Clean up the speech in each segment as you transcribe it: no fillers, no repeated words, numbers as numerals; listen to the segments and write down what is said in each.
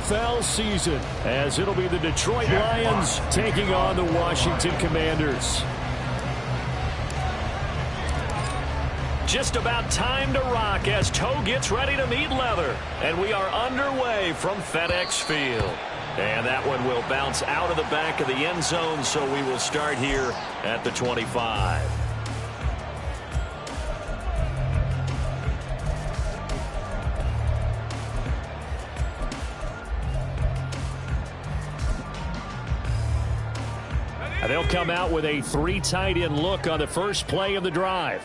NFL season, as it'll be the Detroit Lions taking on the Washington Commanders. Just about time to rock as toe gets ready to meet leather. And we are underway from FedEx Field. And that one will bounce out of the back of the end zone, so we will start here at the 25. And they'll come out with a 3 tight end look on the first play of the drive.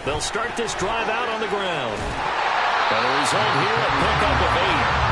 They'll start this drive out on the ground. And the result here, a pickup of 8.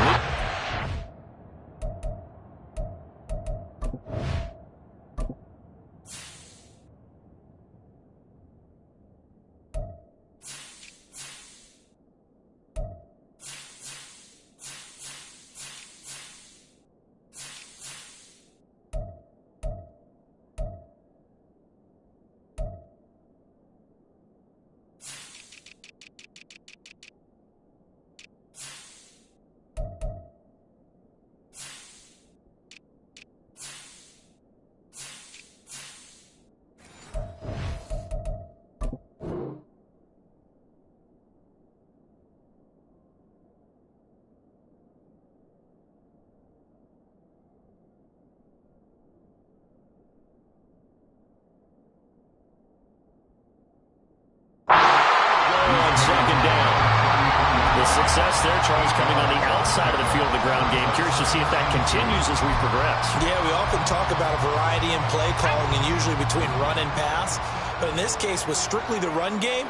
Success there, Charles, coming on the outside of the field of the ground game. Curious to see if that continues as we progress. Yeah, we often talk about a variety in play calling and usually between run and pass. But in this case, with strictly the run game,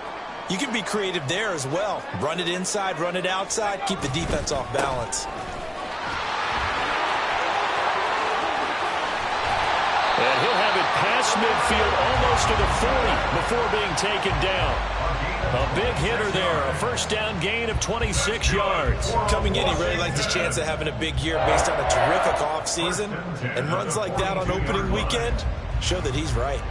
you can be creative there as well. Run it inside, run it outside, keep the defense off balance. And he'll have it past midfield almost to the 40 before being taken down. A big hitter there, a first down gain of 26 yards. Coming in, he really likes his chance of having a big year based on a terrific offseason. And runs like that on opening weekend show that he's right.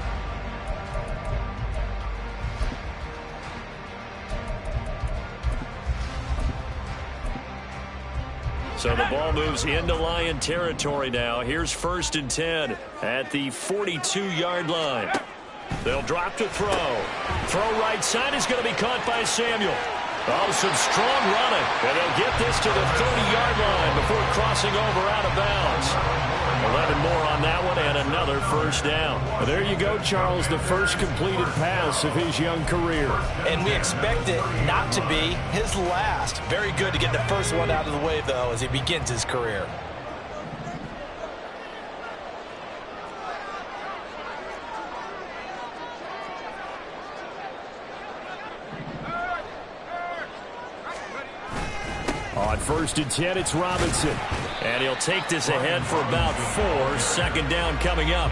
So the ball moves into Lion territory now. Here's 1st and 10 at the 42-yard line. They'll drop to throw. Throw right side is going to be caught by Samuel. Oh, some strong running. And they'll get this to the 30-yard line before crossing over out of bounds. 11 more on that one and another first down. Well, there you go, Charles, the first completed pass of his young career. And we expect it not to be his last. Very good to get the first one out of the way, though, as he begins his career. On 1st and 10, it's Robinson. And he'll take this ahead for about 4. 2nd down coming up.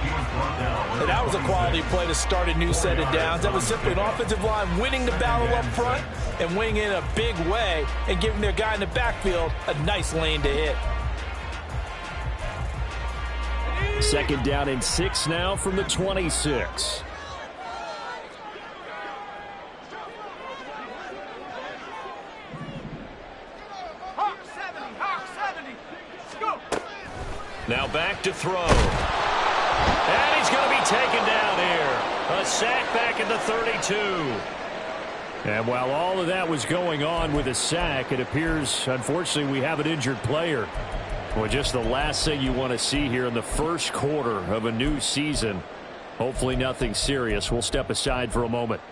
And that was a quality play to start a new set of downs. That was simply an offensive line winning the battle up front and winning in a big way and giving their guy in the backfield a nice lane to hit. 2nd down and 6 now from the 26. Now back to throw. And he's going to be taken down here. A sack back at the 32. And while all of that was going on with a sack, it appears, unfortunately, we have an injured player. Well, just the last thing you want to see here in the first quarter of a new season. Hopefully nothing serious. We'll step aside for a moment.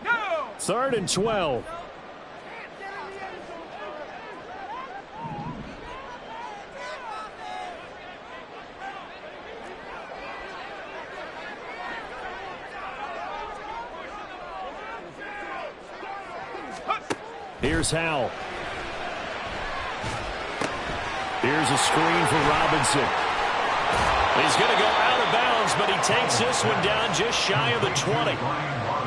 No! 3rd and 12. Here's Howell. Here's a screen for Robinson. He's going to go out of bounds, but he takes this one down just shy of the 20.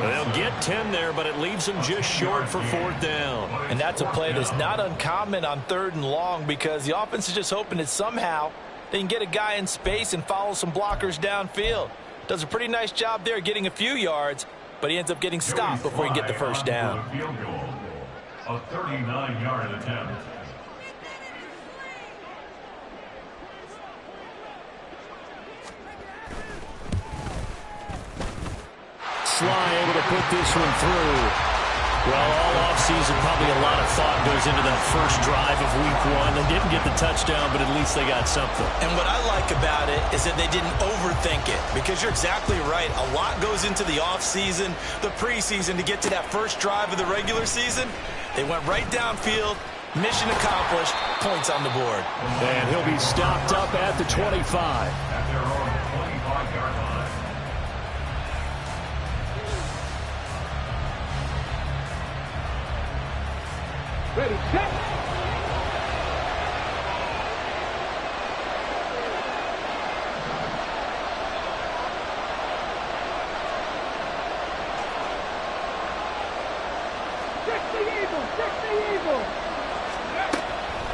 They'll get 10 there, but it leaves them just short for 4th down. And that's a play that's not uncommon on 3rd and long because the offense is just hoping that somehow they can get a guy in space and follow some blockers downfield. Does a pretty nice job there getting a few yards, but he ends up getting stopped before he get the first down. A 39-yard attempt. Sly able to put this one through. Well, all offseason, probably a lot of thought goes into that first drive of week 1. They didn't get the touchdown, but at least they got something. And what I like about it is that they didn't overthink it, because you're exactly right. A lot goes into the offseason, the preseason, to get to that first drive of the regular season. They went right downfield, mission accomplished, points on the board. And he'll be stopped up at the 25. At their own 25-yard line. Ready, set.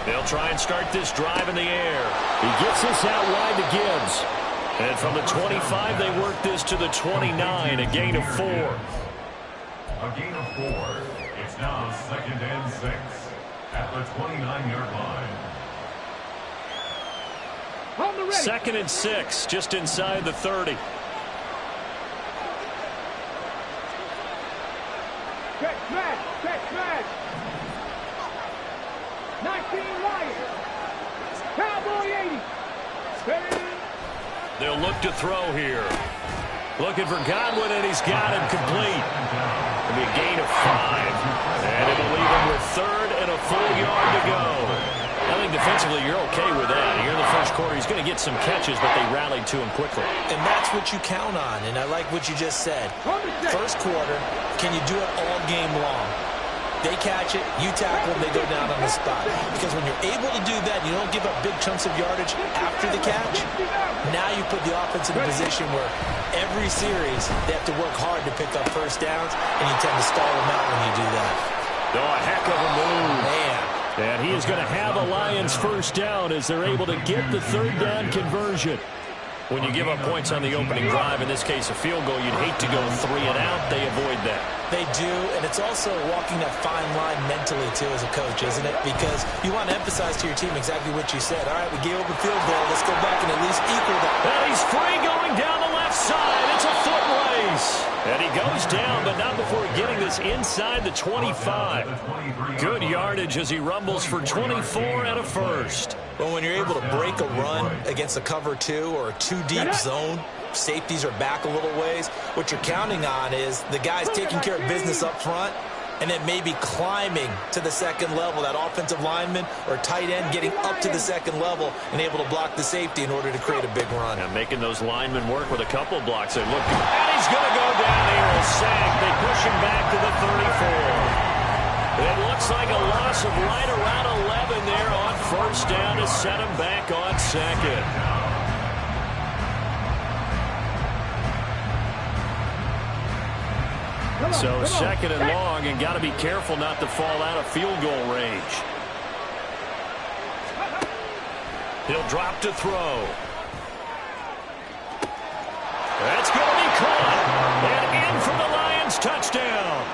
They'll try and start this drive in the air. He gets this out wide to Gibbs. And from the 25, they work this to the 29, a gain of 4. A gain of 4. It's now 2nd and 6 at the 29-yard line. 2nd and 6, just inside the 30. Check smash. 19 Lions. Cowboy 80. They'll look to throw here. Looking for Godwin, and he's got him complete. It'll be a gain of 5. And it'll leave him with 3rd and a full yard to go. I think defensively you're okay with that. Here in the first quarter, he's going to get some catches, but they rallied to him quickly. And that's what you count on, and I like what you just said. First quarter, can you do it all game long? They catch it, you tackle them, they go down on the spot. Because when you're able to do that, you don't give up big chunks of yardage after the catch. Now you put the offense in a position where every series they have to work hard to pick up first downs, and you tend to stall them out when you do that. Oh, a heck of a move. Man. And he is going to have a Lions first down as they're able to get the 3rd down conversion. When you give up points on the opening drive, in this case a field goal, you'd hate to go 3 and out. They avoid that. They do, and it's also walking that fine line mentally, too, as a coach, isn't it? Because you want to emphasize to your team exactly what you said. All right, we gave up a field goal. Let's go back and at least equal that. And he's free going down the left side. It's a foot race. And he goes down, but not before getting this inside the 25. Good yardage as he rumbles for 24 and a first. Well, when you're able to break a run against a cover 2 or a 2-deep zone, safeties are back a little ways. What you're counting on is the guys taking care of business up front and then maybe climbing to the second level, that offensive lineman or tight end getting up to the second level and able to block the safety in order to create a big run. And making those linemen work with a couple blocks. They look, and he's going to go down here, a sack. They push him back to the 34. It looks like a loss of right around 11 there on first down to set him back on 2nd. So 2nd and long, and got to be careful not to fall out of field goal range. He'll drop to throw. That's going to be caught. And in for the Lions touchdown.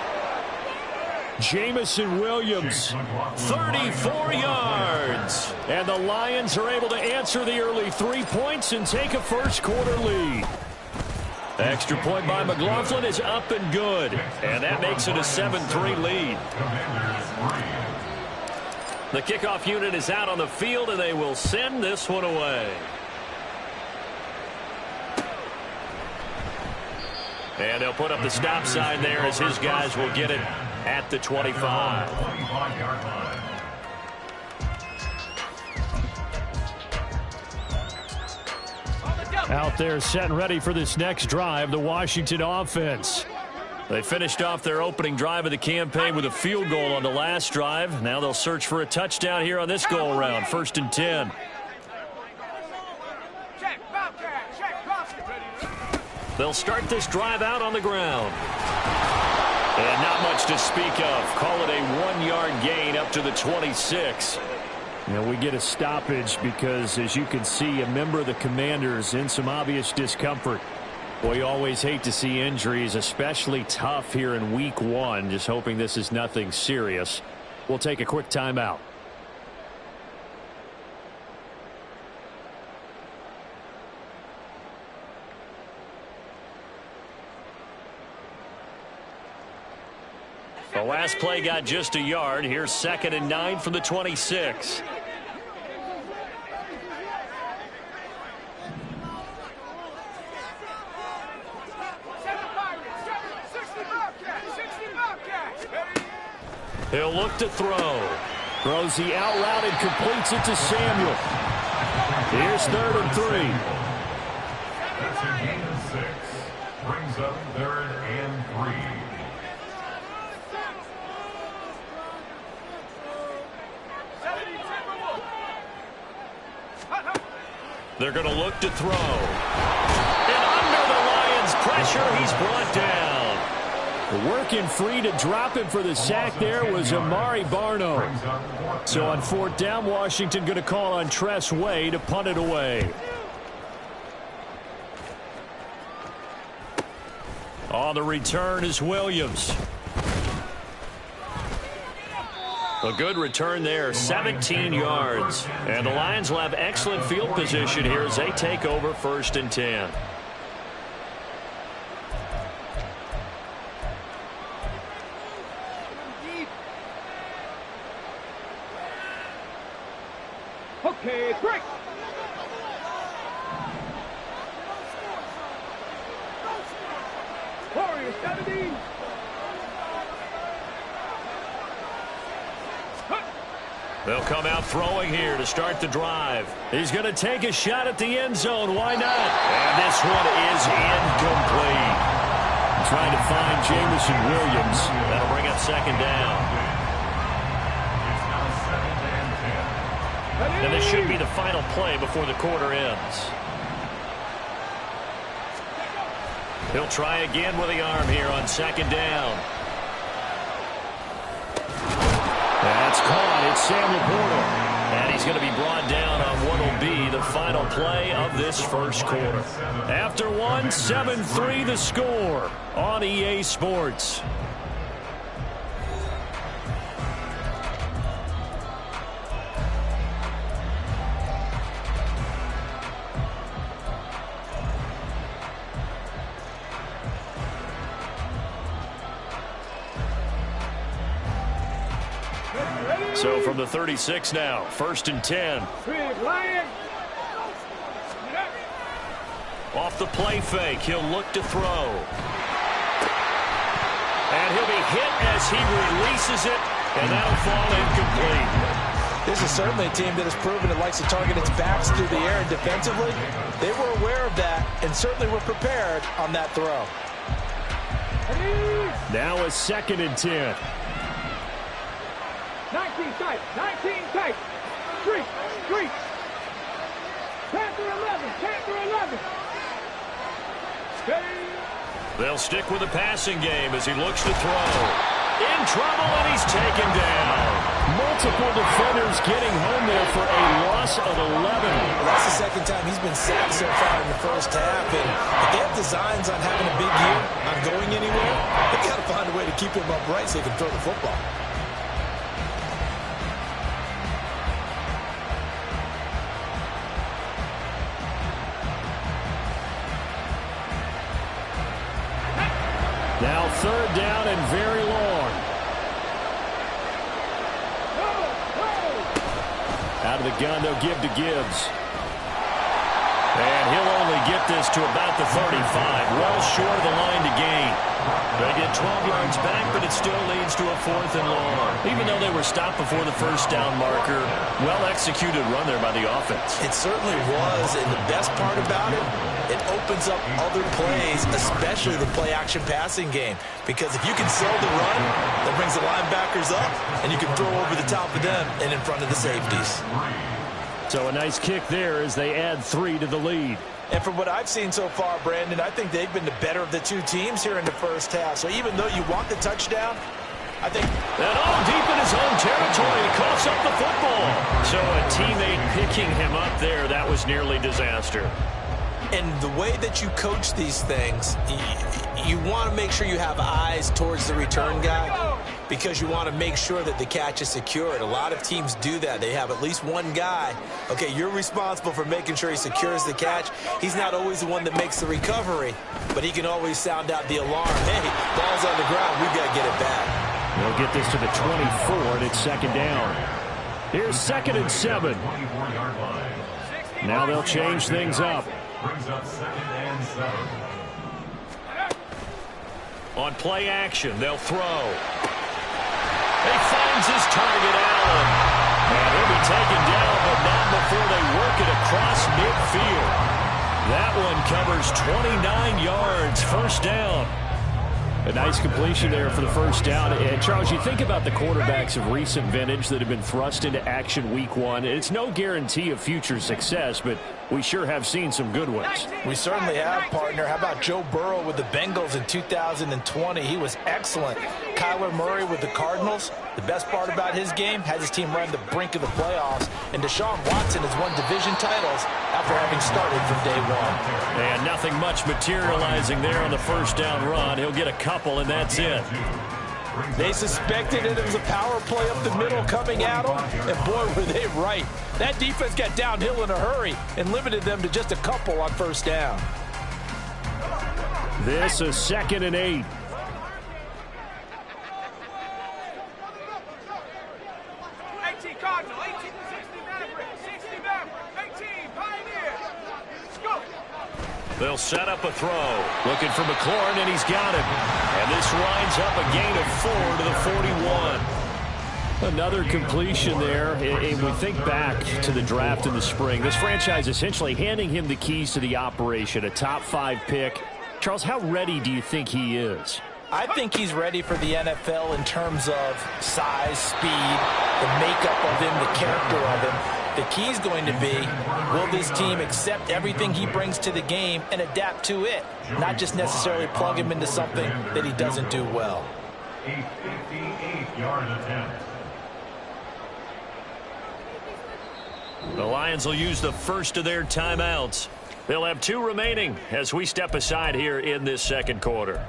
Jamison Williams, 34 yards. And the Lions are able to answer the early 3 points and take a first quarter lead. Extra point by McLaughlin is up and good. And that makes it a 7-3 lead. The kickoff unit is out on the field, and they will send this one away. And they'll put up the stop sign there as his guys will get it at the 25. Out there set and ready for this next drive, the Washington offense. They finished off their opening drive of the campaign with a field goal on the last drive. Now they'll search for a touchdown here on this go-around, 1st and 10. They'll start this drive out on the ground. And not much to speak of. Call it a 1-yard gain up to the 26. Now we get a stoppage because, as you can see, a member of the Commanders in some obvious discomfort. Boy, you always hate to see injuries, especially tough here in week 1. Just hoping this is nothing serious. We'll take a quick timeout. The last play got just a yard. Here's 2nd and 9 from the 26. He'll look to throw. Throws the out route and completes it to Samuel. Here's 3rd and 3. That's a gain of 6. Brings up 3rd and 3. They're going to look to throw. And under the Lions' pressure, he's brought down. Working free to drop him for the sack there was Amari Barno. So on 4th down, Washington going to call on Tress Way to punt it away. On the return is Williams. A good return there, 17 yards. And the Lions will have excellent field position here as they take over 1st and 10. Okay, break. Warriors 17. They'll come out throwing here to start the drive. He's going to take a shot at the end zone. Why not? And this one is incomplete. Trying to find Jamison Williams. That'll bring up 2nd down. And this should be the final play before the quarter ends. He'll try again with the arm here on 2nd down. That's caught. It's Sam Laporta. And he's going to be brought down on what will be the final play of this 1st quarter. After 1, 7-3 the score on EA Sports. So from the 36 now, 1st and 10. Big Lion. Off the play fake, he'll look to throw. And he'll be hit as he releases it, and that'll fall incomplete. This is certainly a team that has proven it likes to target its backs through the air and defensively. They were aware of that and certainly were prepared on that throw. Now a 2nd and 10. 19 tight, 19 tight. Street. Panther 11, Panther 11. Steady. They'll stick with the passing game as he looks to throw. In trouble, and he's taken down. Multiple defenders getting home there for a loss of 11. Well, that's the 2nd time he's been sacked so far in the 1st half. And if they have designs on having a big year, not going anywhere, they've got to find a way to keep him upright so he can throw the football. Now 3rd down and very long. Out of the gun, they'll give to Gibbs. And he'll only get this to about the 35, well short of the line to gain. They get 12 yards back, but it still leads to a 4th and long. Even though they were stopped before the 1st down marker, well-executed run there by the offense. It certainly was, and the best part about it, it opens up other plays, especially the play-action passing game. Because if you can sell the run, that brings the linebackers up, and you can throw over the top of them and in front of the safeties. So a nice kick there as they add 3 to the lead. And from what I've seen so far, Brandon, I think they've been the better of the two teams here in the first half. So even though you want the touchdown, I think... And all deep in his own territory, he coughs up the football. So a teammate picking him up there, that was nearly disaster. And the way that you coach these things, you want to make sure you have eyes towards the return guy because you want to make sure that the catch is secured. A lot of teams do that. They have at least one guy. Okay, you're responsible for making sure he secures the catch. He's not always the one that makes the recovery, but he can always sound out the alarm. Hey, ball's on the ground. We've got to get it back. They'll get this to the 24, and it's second down. Here's 2nd and 7. Now they'll change things up. Brings up 2nd and 7. On play action, they'll throw. He finds his target, Allen. And he'll be taken down, but not before they work it across midfield. That one covers 29 yards, first down. A nice completion there for the first down. And Charles, you think about the quarterbacks of recent vintage that have been thrust into action week 1. It's no guarantee of future success, but we sure have seen some good ones. We certainly have, partner. How about Joe Burrow with the Bengals in 2020? He was excellent. Kyler Murray with the Cardinals. The best part about his game, has his team run the brink of the playoffs. And Deshaun Watson has won division titles after having started from day one. And nothing much materializing there on the first down run. He'll get a couple, and that's it. They suspected it was a power play up the middle coming at them, and boy, were they right. That defense got downhill in a hurry and limited them to just a couple on first down. This is 2nd and 8. Cardinal, 18 60 Maverick, 60 Maverick, 18 Pioneer. Let's go. They'll set up a throw. Looking for McLaurin, and he's got it. And this winds up a gain of 4 to the 41. Another completion there. And we think back to the draft in the spring. This franchise essentially handing him the keys to the operation, a top 5 pick. Charles, how ready do you think he is? I think he's ready for the NFL in terms of size, speed, the makeup of him, the character of him. The key is going to be, will this team accept everything he brings to the game and adapt to it, not just necessarily plug him into something that he doesn't do well. A 58-yard attempt. The Lions will use the first of their timeouts. They'll have 2 remaining as we step aside here in this second quarter.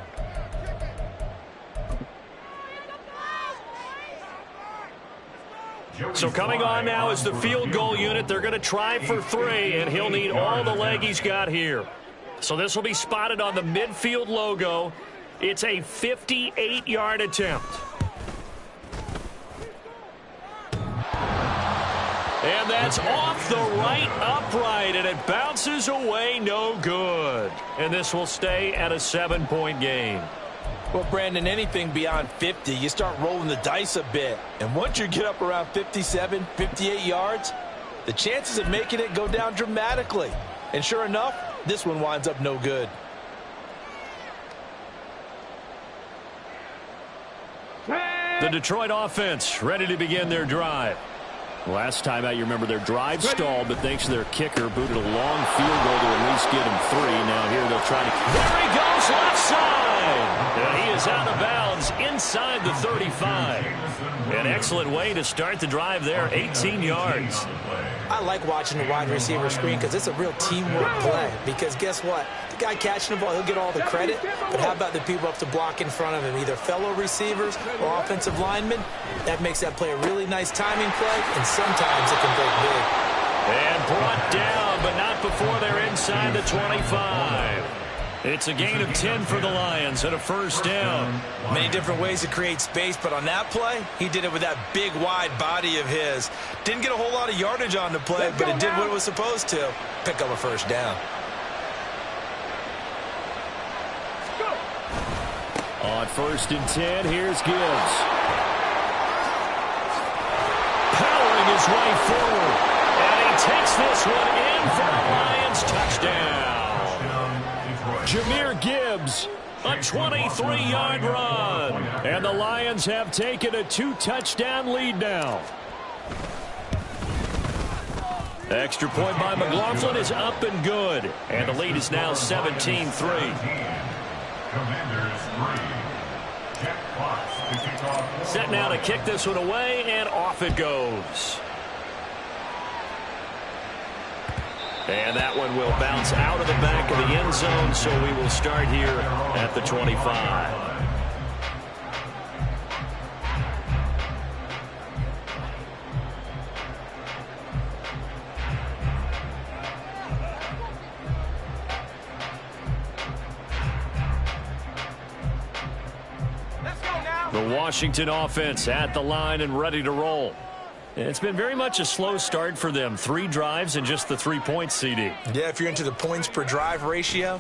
So coming on now is the field goal unit. They're going to try for 3, and he'll need all the leg he's got here. So this will be spotted on the midfield logo. It's a 58-yard attempt. And that's off the right upright, and it bounces away, no good. And this will stay at a 7-point game. Well, Brandon, anything beyond 50, you start rolling the dice a bit. And once you get up around 57, 58 yards, the chances of making it go down dramatically. And sure enough, this one winds up no good. The Detroit offense ready to begin their drive. Last time out, you remember their drive stalled, but thanks to their kicker, booted a long field goal to at least get him 3. Now here they'll try to... There he goes, left side! And he is out of bounds inside the 35. An excellent way to start the drive there, 18 yards. I like watching the wide receiver screen because it's a real teamwork play. Because guess what? The guy catching the ball, he'll get all the credit. But how about the people up to block in front of him, either fellow receivers or offensive linemen? That makes that play a really nice timing play, and sometimes it can break big. And brought down, but not before they're inside the 25. It's a gain of 10 for the Lions and a first down. Many different ways to create space, but on that play, he did it with that big, wide body of his. Didn't get a whole lot of yardage on the play, but it did what it was supposed to. Pick up a first down. On 1st and 10, here's Gibbs. Powering his way forward. And he takes this one in for a Lions touchdown. Jahmyr Gibbs, a 23-yard run. And the Lions have taken a 2-touchdown lead now. Extra point by McLaughlin is up and good. And the lead is now 17-3. Commanders 3. Jack Fox to kick off. Set now to kick this one away, and off it goes. And that one will bounce out of the back of the end zone, so we will start here at the 25. The Washington offense at the line and ready to roll. It's been very much a slow start for them. 3 drives and just the 3 points, CD. Yeah, if you're into the points per drive ratio,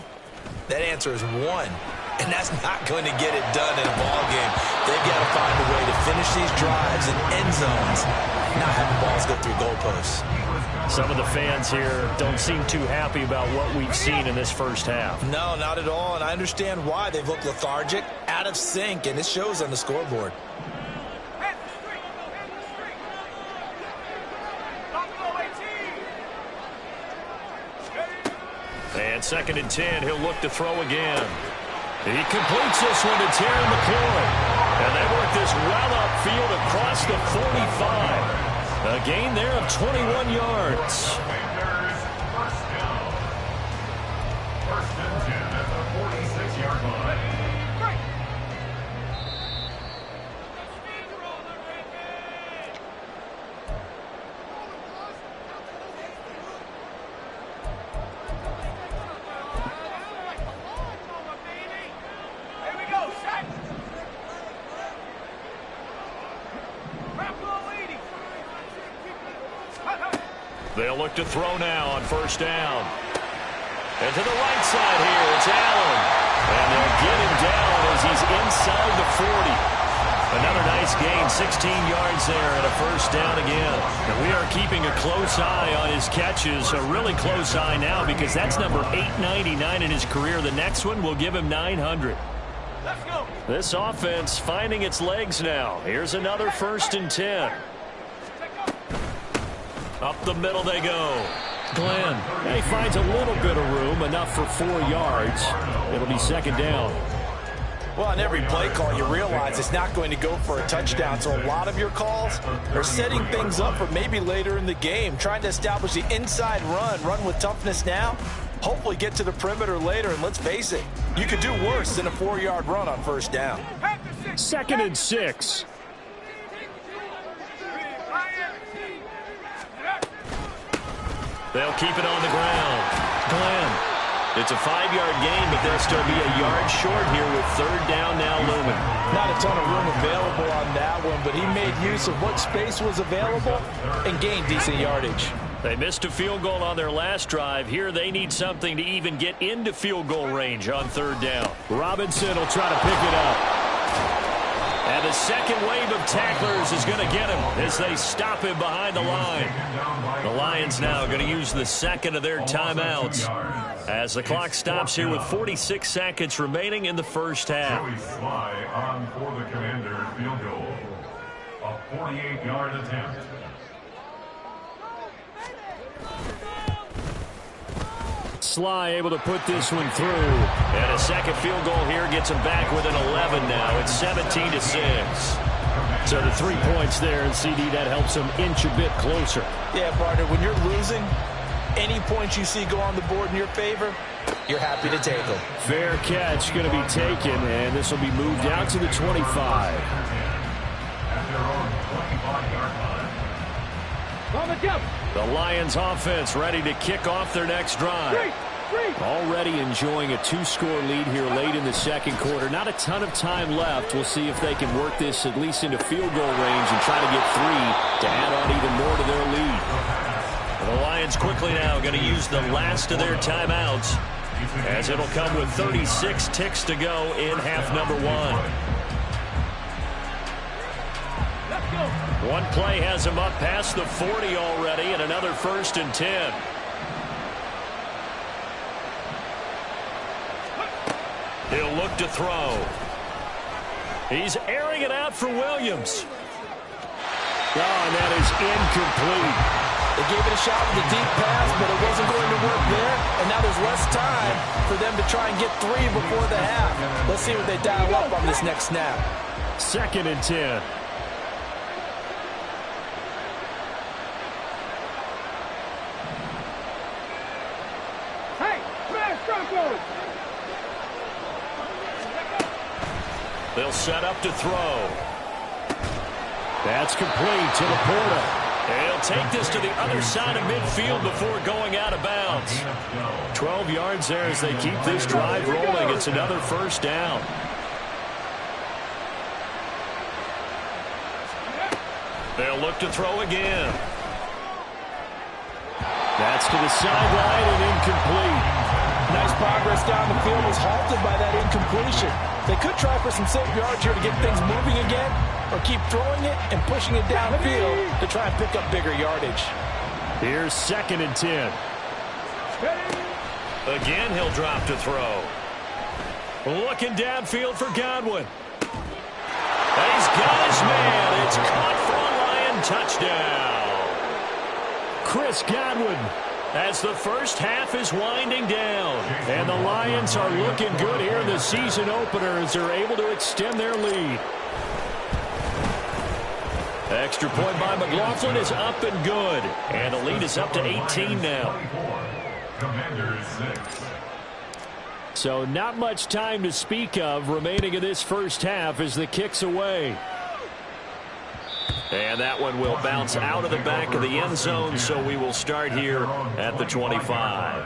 that answer is 1. And that's not going to get it done in a ball game. They've got to find a way to finish these drives in end zones, not having balls go through goalposts. Some of the fans here don't seem too happy about what we've seen in this first half. No, not at all, and I understand why. They've looked lethargic, out of sync, and it shows on the scoreboard. And 2nd and 10, he'll look to throw again. He completes this one to Terry McLaurin. And they work this well upfield across the 45. A gain there of 21 yards. Commanders first down. 1st and 10 at the 46-yard line. They'll look to throw now on 1st down. And to the right side here, it's Allen. And they'll get him down as he's inside the 40. Another nice gain, 16 yards there and a 1st down again. And we are keeping a close eye on his catches, a really close eye now because that's number 899 in his career. The next one will give him 900. Let's go. This offense finding its legs now. Here's another 1st and 10. Up the middle they go. Glenn. He finds a little bit of room, enough for 4 yards. It'll be 2nd down. Well, on every play call, you realize it's not going to go for a touchdown. So a lot of your calls are setting things up for maybe later in the game, trying to establish the inside run with toughness now, hopefully get to the perimeter later. And let's face it, you could do worse than a 4-yard run on 1st down. 2nd and 6. They'll keep it on the ground. Glenn. It's a 5-yard gain, but they'll still be a yard short here with 3rd down now looming. Not a ton of room available on that one, but he made use of what space was available and gained decent yardage. They missed a field goal on their last drive. Here they need something to even get into field goal range on 3rd down. Robinson will try to pick it up. And the second wave of tacklers is going to get him as they stop him behind the line. The Lions now going to use the 2nd of their timeouts as the clock stops here with 46 seconds remaining in the first half. Joey Sly on for the Commanders field goal. A 48-yard attempt. Sly able to put this one through. And a second field goal here gets him back within 11 now. It's 17-6. So the 3 points there, and CD, that helps him inch a bit closer. Yeah, partner, when you're losing, any points you see go on the board in your favor, you're happy to take them. Fair catch going to be taken, and this will be moved out to the 25. At their own 25-yard line. On the jump. The Lions offense ready to kick off their next drive. Already enjoying a 2-score lead here late in the 2nd quarter. Not a ton of time left. We'll see if they can work this at least into field goal range and try to get 3 to add on even more to their lead. The Lions quickly now going to use the last of their timeouts as it'll come with 36 ticks to go in half number 1. One play has him up past the 40 already, and another 1st and 10. He'll look to throw. He's airing it out for Williams. Oh, and that is incomplete. They gave it a shot with a deep pass, but it wasn't going to work there. And now there's less time for them to try and get 3 before the half. Let's see what they dial up on this next snap. 2nd and 10. Hey, smash Broncos! They'll set up to throw. That's complete to Laporta. He'll take this to the other side of midfield before going out of bounds. 12 yards there as they keep this drive rolling. It's another 1st down. They'll look to throw again. That's to the sideline and incomplete. Nice progress down the field was halted by that incompletion. They could try for some safe yards here to get things moving again, or keep throwing it and pushing it downfield to try and pick up bigger yardage. Here's 2nd and 10. Again, he'll drop to throw. Looking downfield for Godwin. He's got his man. It's caught for a Lion touchdown. Chris Godwin. As the first half is winding down. And the Lions are looking good here in the season opener as they're able to extend their lead. Extra point by McLaughlin is up and good. And the lead is up to 18 now. Commanders 6. So not much time to speak of remaining in this first half as the kick's away. And that one will bounce out of the back of the end zone, so we will start here at the 25.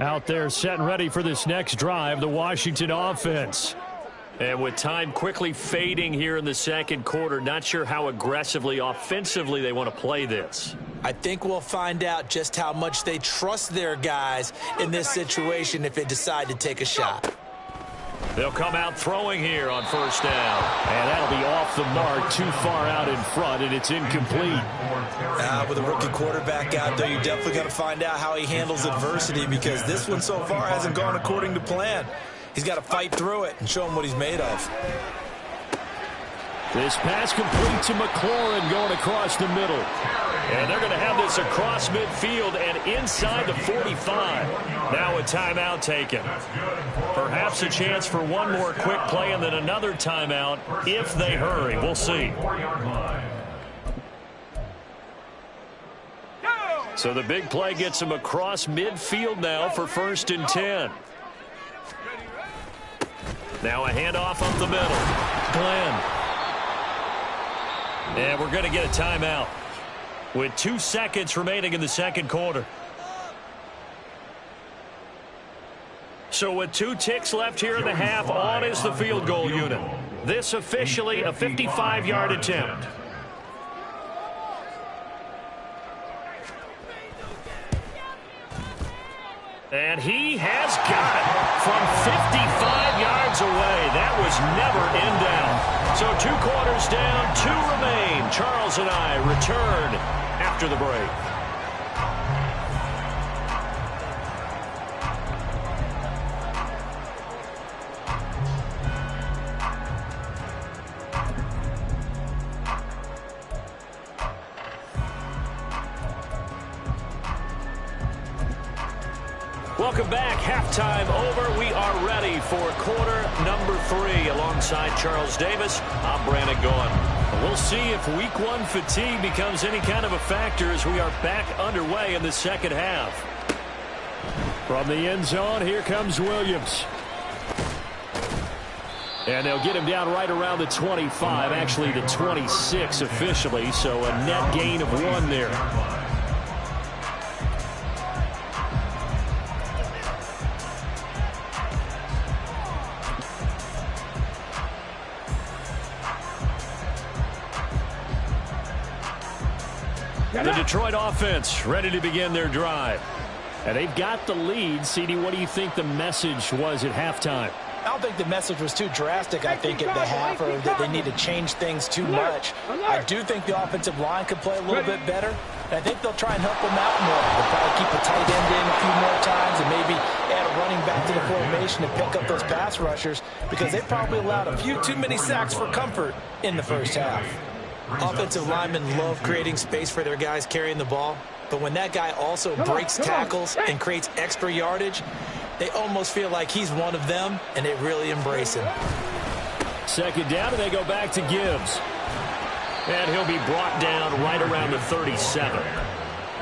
Out there set and ready for this next drive, the Washington offense. And with time quickly fading here in the second quarter, not sure how aggressively, offensively they want to play this. I think we'll find out just how much they trust their guys in this situation if they decide to take a shot. They'll come out throwing here on 1st down. And that'll be off the mark, too far out in front, and it's incomplete. With a rookie quarterback out there, you're definitely going to find out how he handles adversity, because this one so far hasn't gone according to plan. He's got to fight through it and show him what he's made of. This pass complete to McLaurin going across the middle. And they're going to have this across midfield and inside the 45. Now a timeout taken. Perhaps a chance for one more quick play and then another timeout if they hurry. We'll see. So the big play gets them across midfield now for 1st and 10. Now a handoff up the middle. Glenn. And we're going to get a timeout with 2 seconds remaining in the second quarter. So with 2 ticks left here in the half, on is the field goal unit. This officially a 55-yard attempt. And he has got it from 55 yards away. That was never in doubt. So 2 quarters down, 2 remain. Charles and I return after the break. Welcome back. Halftime over. We are ready for quarter number 3. Alongside Charles Davis, I'm Brandon Gaughan. We'll see if week 1 fatigue becomes any kind of a factor as we are back underway in the second half. From the end zone, here comes Williams. And they'll get him down right around the 25, actually the 26 officially, so a net gain of 1 there. The Detroit offense ready to begin their drive. And they've got the lead. CD, what do you think the message was at halftime? I don't think the message was too drastic, I think, at the half, or that they need to change things too much. I do think the offensive line could play a little bit better, and I think they'll try and help them out more. They'll probably keep a tight end in a few more times and maybe add a running back to the formation to pick up those pass rushers, because they probably allowed a few too many sacks for comfort in the first half. Offensive linemen love creating space for their guys carrying the ball, but when that guy also breaks tackles and creates extra yardage, they almost feel like he's one of them, and they really embrace him. Second down, and they go back to Gibbs. And he'll be brought down right around the 37.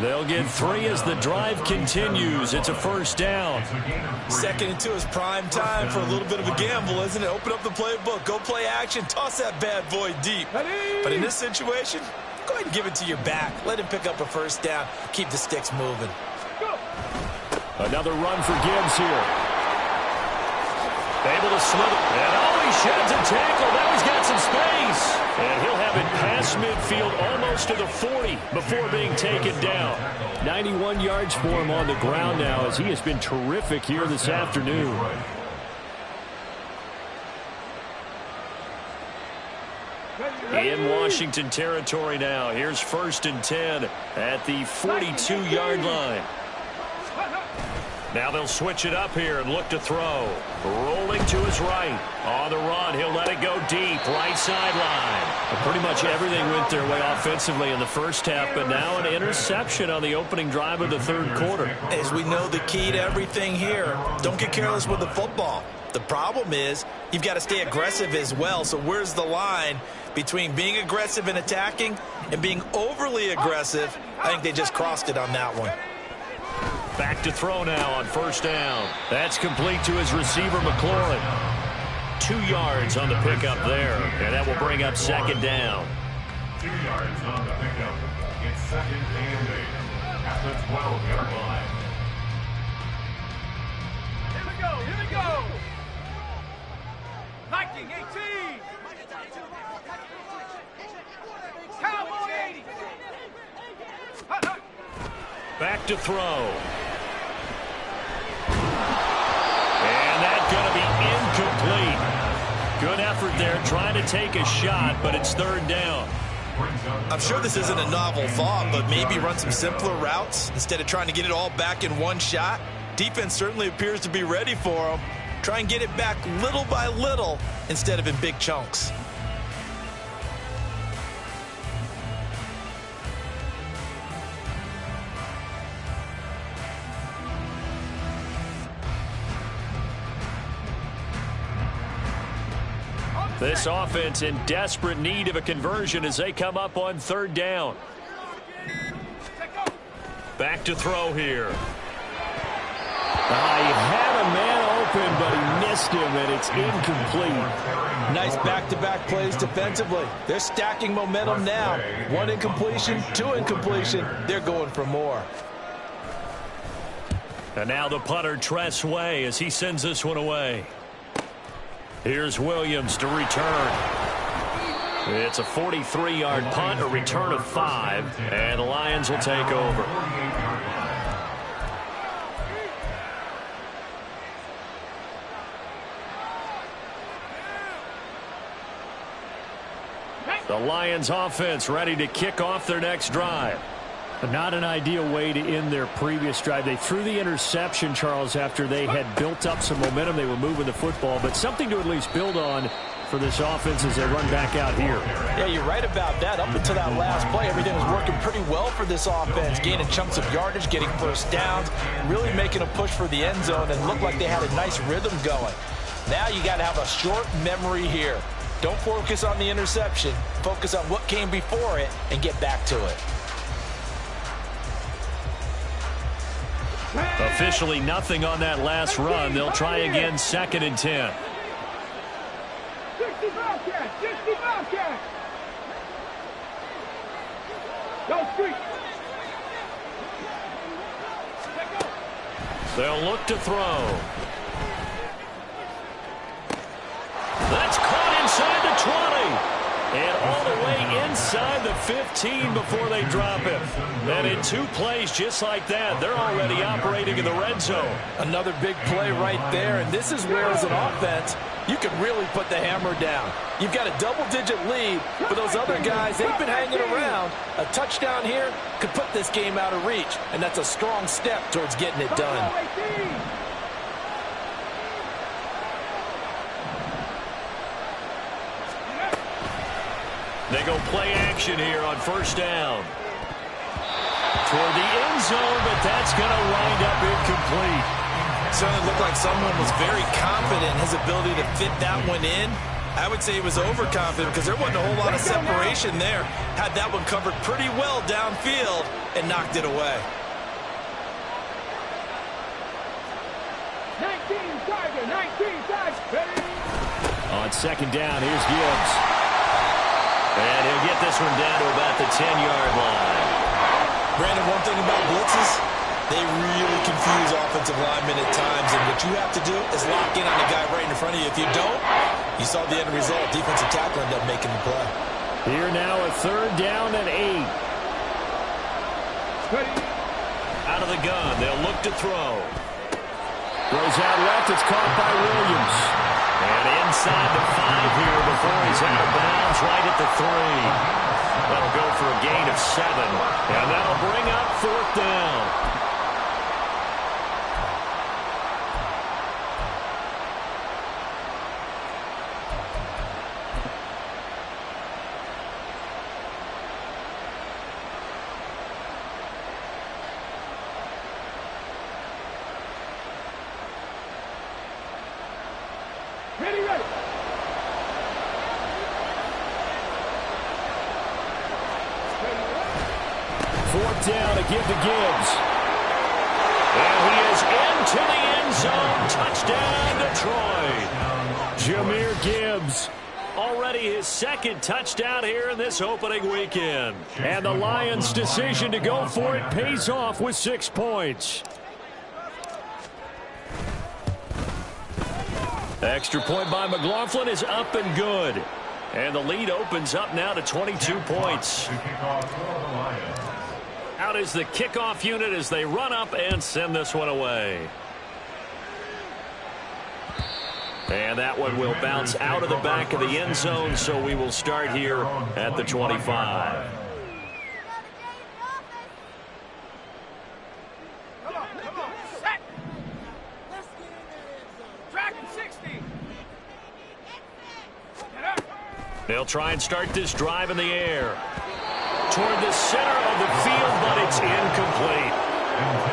They'll get 3 as the drive continues. It's a first down. 2nd and 2 is prime time for a little bit of a gamble, isn't it? Open up the playbook, go play action, toss that bad boy deep. But in this situation, go ahead and give it to your back. Let him pick up a first down. Keep the sticks moving. Another run for Gibbs here. Able to slip. And he sheds a tackle. Now he's got some space. And he'll have it past midfield almost to the 40 before being taken down. 91 yards for him on the ground now, as he has been terrific here this afternoon. In Washington territory now. Here's 1st and 10 at the 42-yard line. Now they'll switch it up here and look to throw. Rolling to his right. On the run, he'll let it go deep. Right sideline. Pretty much everything went their way offensively in the first half, but now an interception on the opening drive of the third quarter. As we know, the key to everything here, don't get careless with the football. The problem is you've got to stay aggressive as well. So where's the line between being aggressive and attacking and being overly aggressive? I think they just crossed it on that one. Back to throw now on 1st down. That's complete to his receiver, McLaurin. 2 yards on the pickup there, and that will bring up 2nd down. 2 yards on the pickup. It's 2nd and 8 at the 12-yard line. Here we go, here we go. Viking 18. Cowboy 80. Back to throw. And that's going to be incomplete. Good effort there trying to take a shot, but it's 3rd down. I'm sure this isn't a novel thought, but maybe run some simpler routes instead of trying to get it all back in one shot. Defense certainly appears to be ready for them. Try and get it back little by little instead of in big chunks. This offense in desperate need of a conversion as they come up on 3rd down. Back to throw here. He had a man open, but he missed him, and it's incomplete. Nice back-to-back plays defensively. They're stacking momentum now. 1 incompletion, 2 incompletion. They're going for more. And now the punter, Tress Way, as he sends this one away. Here's Williams to return. It's a 43-yard punt, a return of 5, and the Lions will take over. The Lions offense ready to kick off their next drive. Not an ideal way to end their previous drive. They threw the interception, Charles, after they had built up some momentum. They were moving the football, but something to at least build on for this offense as they run back out here. Yeah, you're right about that. Up until that last play, everything was working pretty well for this offense, gaining chunks of yardage, getting first downs, really making a push for the end zone, and looked like they had a nice rhythm going. Now you got to have a short memory here. Don't focus on the interception. Focus on what came before it and get back to it. Officially nothing on that last run. They'll try again 2nd and 10. 60 Bobcat, 60 Bobcat. Go street. They'll look to throw. That's caught inside the 20. And all the way inside the 15 before they drop him. And in 2 plays just like that, they're already operating in the red zone. Another big play right there, and this is where, as an offense, you can really put the hammer down. You've got a double-digit lead, but those other guys, they've been hanging around. A touchdown here could put this game out of reach, and that's a strong step towards getting it done. They go play action here on first down. Toward the end zone, but that's going to wind up incomplete. Certainly looked like someone was very confident in his ability to fit that one in. I would say he was overconfident because there wasn't a whole lot of separation there. Had that one covered pretty well downfield and knocked it away. 19 Tiger. On second down, here's Gibbs. And he'll get this one down to about the 10-yard line. Brandon, one thing about blitzes, they really confuse offensive linemen at times, and what you have to do is lock in on the guy right in front of you. If you don't, you saw the end result. Defensive tackle ended up making the play. Here now a third down and 8. Out of the gun, they'll look to throw. Throws out left, it's caught by Williams. And inside the 5 here before he's out of bounds, right at the 3. That'll go for a gain of 7. And that'll bring up 4th down. Ready. 4th down to give to Gibbs. And he is into the end zone. Touchdown, Detroit. Jahmyr Gibbs. Already his 2nd touchdown here in this opening weekend. And the Lions' decision to go for it pays off with 6 points. Extra point by McLaughlin is up and good. And the lead opens up now to 22 points. Out is the kickoff unit as they run up and send this one away. And that one will bounce out of the back of the end zone, so we will start here at the 25. Come on. Set. Track 60. Get up. They'll try and start this drive in the air. Toward the center of the field, but it's incomplete.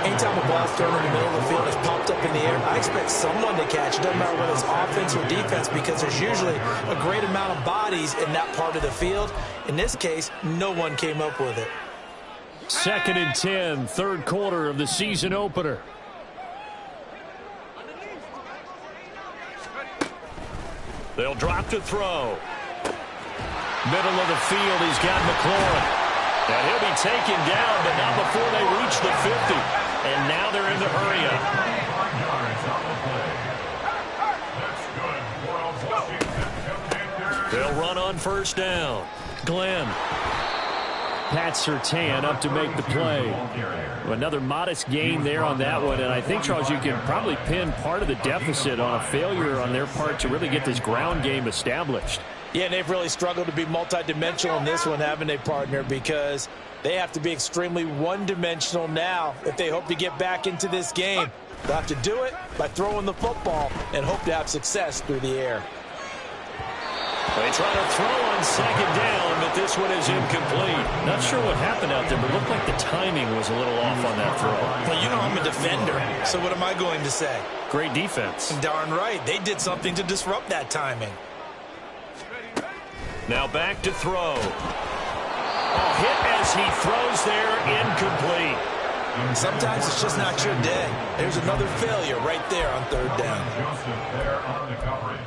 Anytime a ball's thrown in the middle of the field, it's popped up in the air, I expect someone to catch it. Doesn't matter whether it's offense or defense, because there's usually a great amount of bodies in that part of the field. In this case, no one came up with it. 2nd and 10, 3rd quarter of the season opener. They'll drop to throw. Middle of the field, he's got McLaurin. And he'll be taken down, but not before they reach the 50. And now they're in the hurry up. They'll run on first down. Glenn. Pat Surtain up to make the play. Another modest gain there on that one, and I think, Charles, you can probably pin part of the deficit on a failure on their part to really get this ground game established. Yeah, and they've really struggled to be multidimensional in this one, haven't they, partner? Because they have to be extremely one-dimensional now if they hope to get back into this game. They'll have to do it by throwing the football and hope to have success through the air. They try to throw on second down, but this one is incomplete. Not sure what happened out there, but it looked like the timing was a little off on that throw. Well, you know I'm a defender, so what am I going to say? Great defense. Darn right. They did something to disrupt that timing. Now back to throw. Hit as he throws there, incomplete. Sometimes it's just not your day. There's another failure right there on third down. Joseph there on the coverage.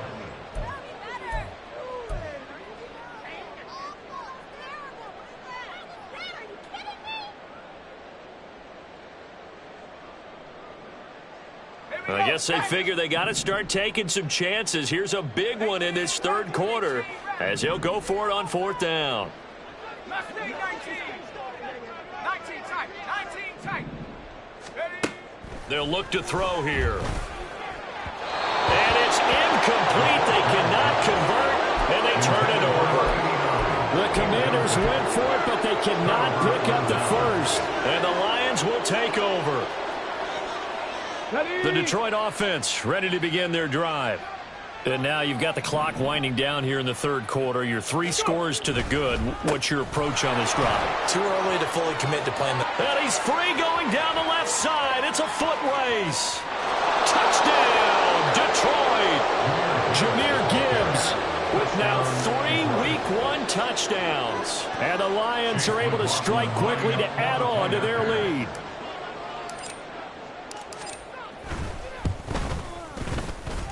Hey, I guess they figure they got to start taking some chances. Here's a big one in this third quarter as he'll go for it on fourth down. 19 tight. 19 tight. Ready? They'll look to throw here. And it's incomplete. They cannot convert, and they turn it over. The Commanders went for it, but they cannot pick up the first. And the Lions will take over. The Detroit offense ready to begin their drive. And now you've got the clock winding down here in the third quarter. Your 3 scores to the good. What's your approach on this drive? Too early to fully commit to playing the... And he's free going down the left side. It's a foot race. Touchdown, Detroit. Jahmyr Gibbs with now 3 Week 1 touchdowns. And the Lions are able to strike quickly to add on to their lead.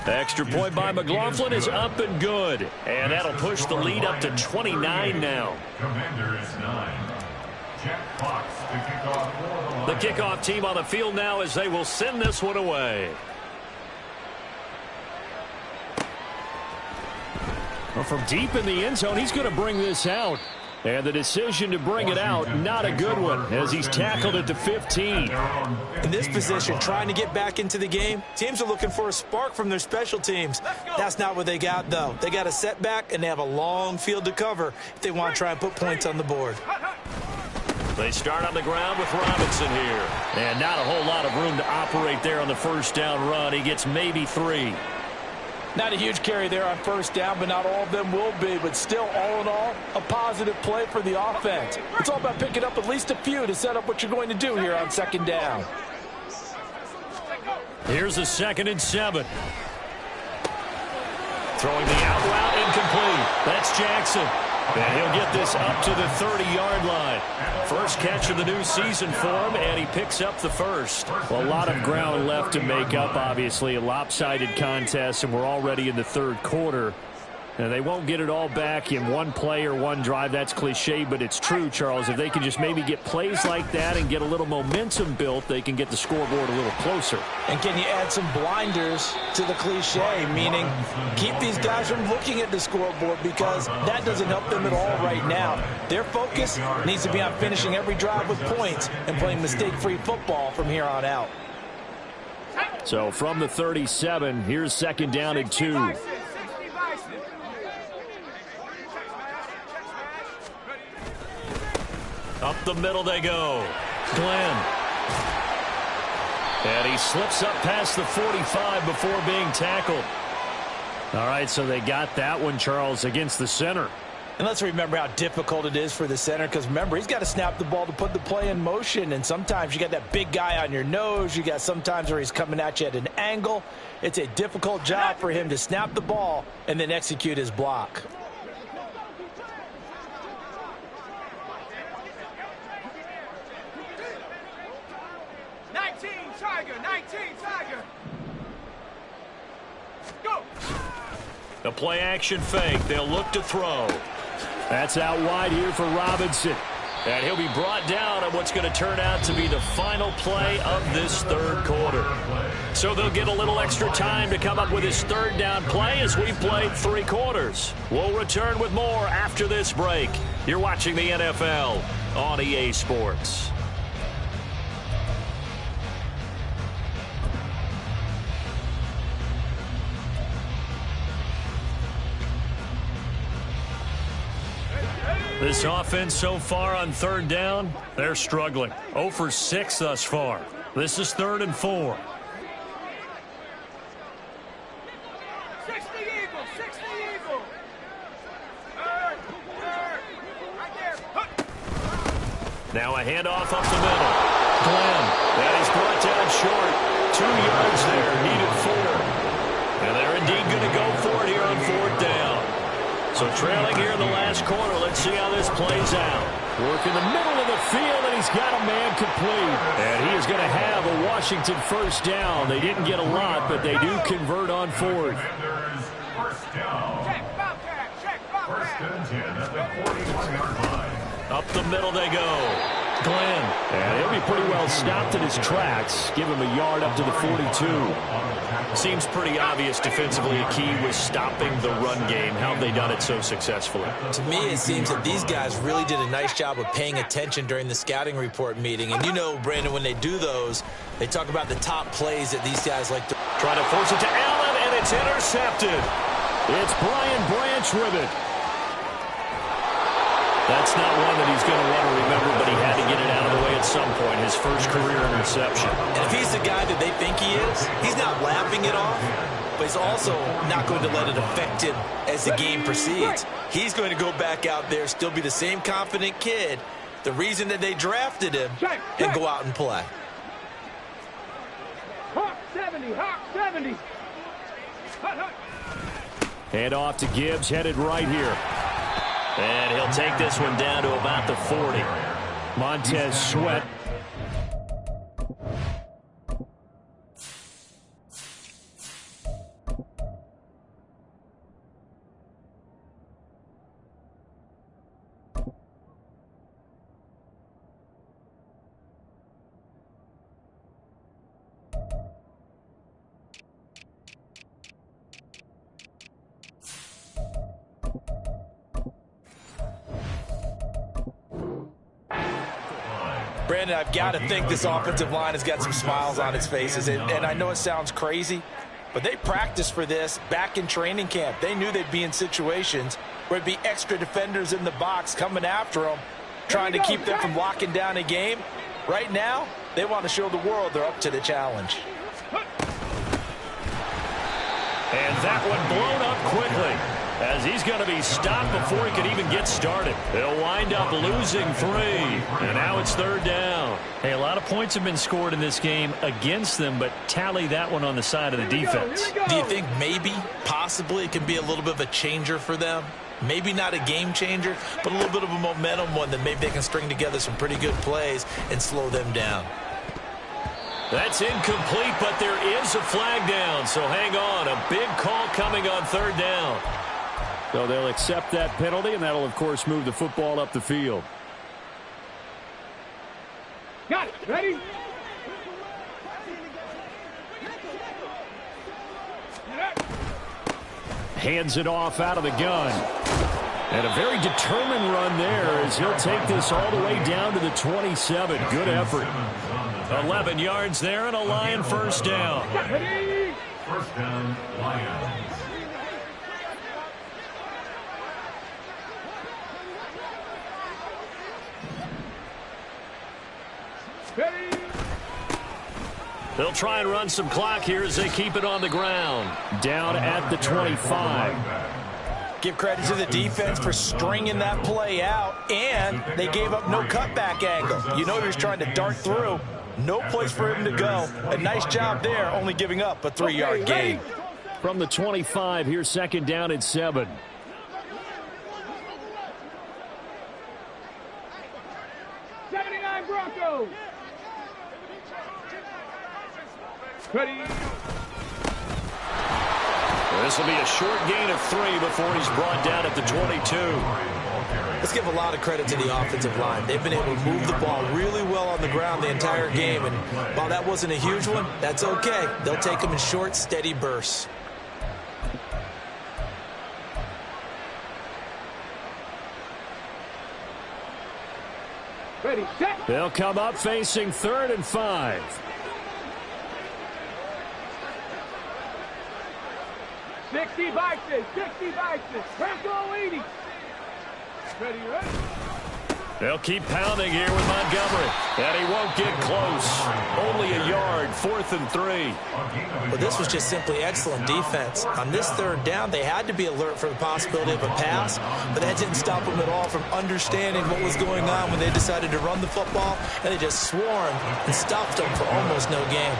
Extra point by McLaughlin is up and good. And that'll push the lead up to 29 now. Commanders 9. Jack Fox to kick off for The kickoff team on the field now as they will send this one away. Well, from deep in the end zone, he's going to bring this out. And the decision to bring it out, not a good one, as he's tackled at the 15. In this position, trying to get back into the game, teams are looking for a spark from their special teams. That's not what they got, though. They got a setback, and they have a long field to cover if they want to try and put points on the board. They start on the ground with Robinson here. And not a whole lot of room to operate there on the first down run. He gets maybe 3. Not a huge carry there on first down, but not all of them will be. But still, all in all, a positive play for the offense. It's all about picking up at least a few to set up what you're going to do here on second down. Here's a 2nd and 7. Throwing the out route incomplete. That's Jackson. And he'll get this up to the 30-yard line. First catch of the new season for him, and he picks up the first. Well, a lot of ground left to make up, obviously. A lopsided contest, and we're already in the third quarter. And they won't get it all back in one play or one drive. That's cliche, but it's true, Charles. If they can just maybe get plays like that and get a little momentum built, they can get the scoreboard a little closer. And can you add some blinders to the cliche, meaning keep these guys from looking at the scoreboard because that doesn't help them at all right now. Their focus needs to be on finishing every drive with points and playing mistake-free football from here on out. So from the 37, here's 2nd down and 2. Up the middle they go. Glenn. And he slips up past the 45 before being tackled. All right, so they got that one, Charles, against the center. And let's remember how difficult it is for the center because, remember, he's got to snap the ball to put the play in motion. And sometimes you got that big guy on your nose. You got sometimes where he's coming at you at an angle. It's a difficult job for him to snap the ball and then execute his block. A play-action fake. They'll look to throw. That's out wide here for Robinson. And he'll be brought down on what's going to turn out to be the final play of this third quarter. So they'll get a little extra time to come up with his third down play as we played 3 quarters. We'll return with more after this break. You're watching the NFL on EA Sports. This offense so far on third down, they're struggling. 0 for 6 thus far. This is 3rd and 4. 60 Eagles, 60 Eagles. Now a handoff up the middle. Glenn, that is brought down short. 2 yards there, needed 4. And they're indeed going to go for it here on 4th down. So trailing here in the last quarter, let's see how this plays out. Work in the middle of the field, and he's got a man complete. And he is going to have a Washington first down. They didn't get a lot, but they do convert on 4th. First down. Check, Bobcat, check, Bobcat. 1st and 10 at the 41-yard line. Up the middle they go. Glenn. And he'll be pretty well stopped in his tracks. Give him a yard up to the 42. Seems pretty obvious defensively a key was stopping the run game. How have they done it so successfully? To me, it seems that these guys really did a nice job of paying attention during the scouting report meeting. And you know, Brandon, when they do those, they talk about the top plays that these guys like to... Trying to force it to Allen, and it's intercepted. It's Brian Branch with it. That's not one that he's going to want to remember, but he had to get it out of the way at some point, his first career interception. And if he's the guy that they think he is, he's not laughing it off, but he's also not going to let it affect him as the game proceeds. He's going to go back out there, still be the same confident kid, the reason that they drafted him, and go out and play. Hawk 70, Hawk 70. Hand off to Gibbs, headed right here. And he'll take this one down to about the 40. Montez Sweat. Brandon, I've got to think this offensive line has got some smiles on its faces. And I know it sounds crazy, but they practiced for this back in training camp. They knew they'd be in situations where it'd be extra defenders in the box coming after them, trying to keep them from locking down a game. Right now, they want to show the world they're up to the challenge. And that one blown up quickly, as he's going to be stopped before he could even get started. He'll wind up losing 3, and now it's 3rd down. Hey, a lot of points have been scored in this game against them, but tally that one on the side of the defense. Do you think maybe, possibly, it can be a little bit of a changer for them? Maybe not a game changer, but a little bit of a momentum one that maybe they can string together some pretty good plays and slow them down. That's incomplete, but there is a flag down, so hang on. A big call coming on 3rd down. So they'll accept that penalty, and that'll, of course, move the football up the field. Got it. Ready? Hands it off out of the gun. And a very determined run there as he'll take this all the way down to the 27. Good effort. 11 yards there and a Lion first down. First down, Lions. They'll try and run some clock here as they keep it on the ground. Down at the 25. Give credit to the defense for stringing that play out, and they gave up no cutback angle. You know he was trying to dart through. No place for him to go. A nice job there, only giving up a 3-yard gain. From the 25, here's 2nd down at 7. Broncos. Ready. This will be a short gain of 3 before he's brought down at the 22. Let's give a lot of credit to the offensive line. They've been able to move the ball really well on the ground the entire game, and while that wasn't a huge one, that's okay. They'll take them in short, steady bursts. Ready, set. They'll come up facing 3rd and 5. 60 boxes, 60 boxes. Bronco 80. Ready, ready. They'll keep pounding here with Montgomery. And he won't get close. Only a yard, 4th and 3. Well, this was just simply excellent defense. On this 3rd down, they had to be alert for the possibility of a pass, but that didn't stop them at all from understanding what was going on when they decided to run the football, and they just swarmed and stopped them for almost no gain.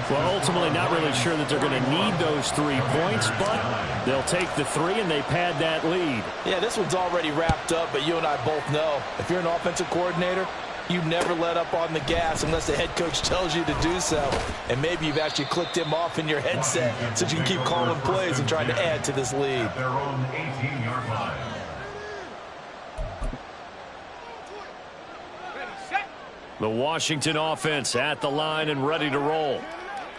Well, ultimately not really sure that they're going to need those 3 points, but they'll take the 3 and they pad that lead. Yeah, this one's already wrapped up, but you and I both know if you're an offensive coordinator, you never let up on the gas unless the head coach tells you to do so. And maybe you've actually clicked him off in your headset so you can keep calling plays and trying to add to this lead. Their own 18-yard line. The Washington offense at the line and ready to roll.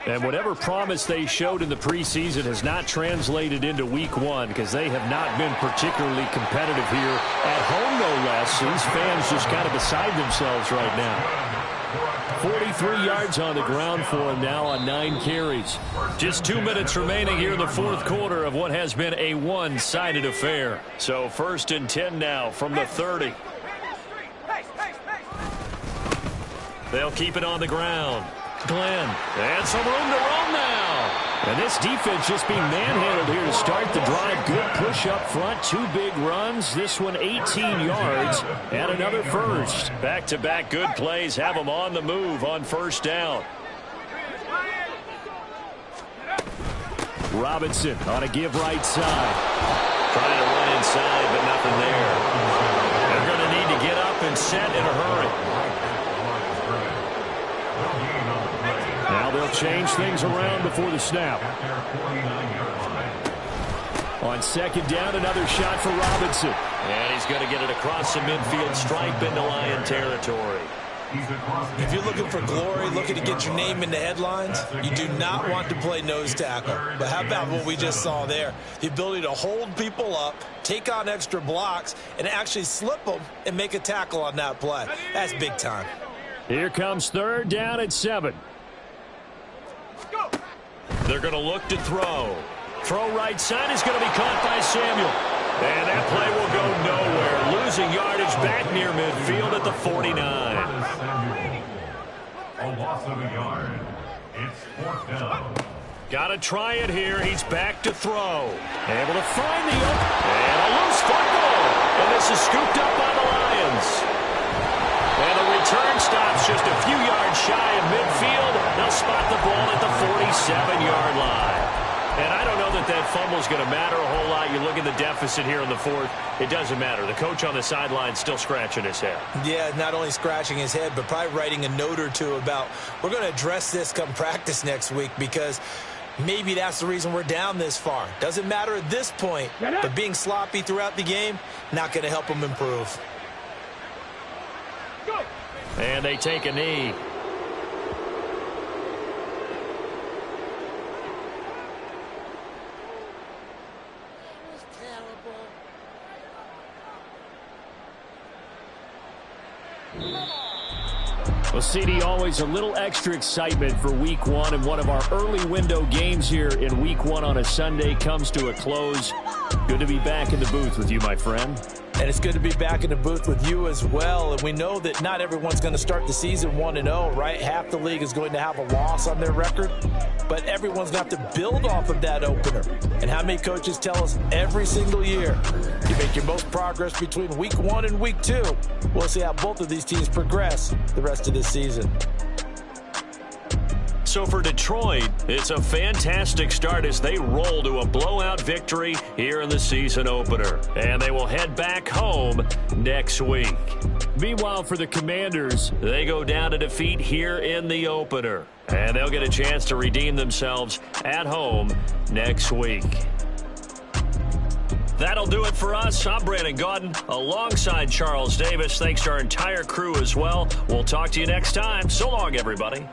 And whatever promise they showed in the preseason has not translated into week one because they have not been particularly competitive here at home, no less. These fans just kind of beside themselves right now. 43 yards on the ground for him now on 9 carries. Just 2 minutes remaining here in the fourth quarter of what has been a one-sided affair. So 1st and 10 now from the 30. They'll keep it on the ground. Glenn, and some room to roam now. And this defense just being manhandled here to start the drive. Good push up front, 2 big runs. This one 18 yards and another first. Back-to-back good plays have them on the move on 1st down. Robinson on a give right side. Trying to run inside, but nothing there. They're going to need to get up and set in a hurry. Now they'll change things around before the snap. On 2nd down, another shot for Robinson. And he's going to get it across the midfield stripe into Lion territory. If you're looking for glory, looking to get your name in the headlines, you do not want to play nose tackle. But how about what we just saw there? The ability to hold people up, take on extra blocks, and actually slip them and make a tackle on that play. That's big time. Here comes 3rd down and 7. They're going to look to throw. Throw right side is going to be caught by Samuel. And that play will go nowhere. Losing yardage back near midfield at the 49. A loss of a yard. It's 4th down. Got to try it here. He's back to throw. Able to find the open. And a loose football. And this is scooped up by the Lions. And the return stops just a few yards shy of midfield. They'll spot the ball at the 47-yard line. And I don't know that fumble is going to matter a whole lot. You look at the deficit here in the 4th. It doesn't matter. The coach on the sideline still scratching his head. Yeah, not only scratching his head, but probably writing a note or two about we're going to address this come practice next week because maybe that's the reason we're down this far. Doesn't matter at this point, but being sloppy throughout the game, not going to help them improve. And they take a knee. Well, CD, always a little extra excitement for week one, and one of our early window games here in week one on a Sunday comes to a close. Good to be back in the booth with you, my friend. And it's good to be back in the booth with you as well. And we know that not everyone's going to start the season 1-0, right? Half the league is going to have a loss on their record. But everyone's going to have to build off of that opener. And how many coaches tell us every single year, you make your most progress between week 1 and week 2. We'll see how both of these teams progress the rest of this season. So for Detroit, it's a fantastic start as they roll to a blowout victory here in the season opener. And they will head back home next week. Meanwhile, for the Commanders, they go down to defeat here in the opener. And they'll get a chance to redeem themselves at home next week. That'll do it for us. I'm Brandon Gaudin alongside Charles Davis. Thanks to our entire crew as well. We'll talk to you next time. So long, everybody.